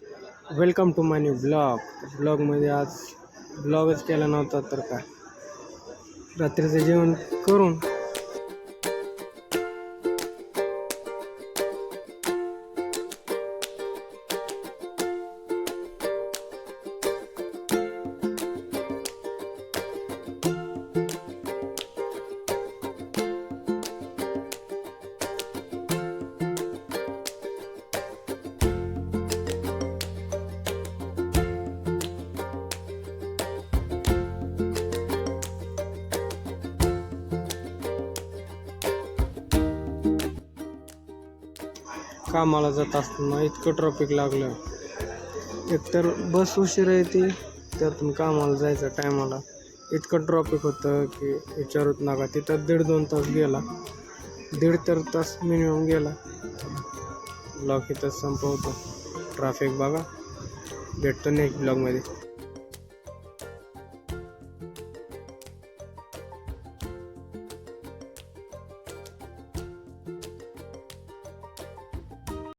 Welcome to my new ब्लॉगमध्ये आज ब्लॉगच केला नव्हता तर काय रात्रीचं जेवण करून कामाला जात असताना इतकं ट्रॉफिक लागलं. एकतर बस उशिरा येते, त्यातून कामाला जायचं टायमाला इतकं ट्रॉफिक होतं की विचारूच नका. तिथं 1.5-2 तास गेला, 1.5 तास मिनिमम गेला. ब्लॉग इथंच संपवतो. ट्रॅफिक बघा, भेटतो नेक्स्ट ब्लॉगमध्ये.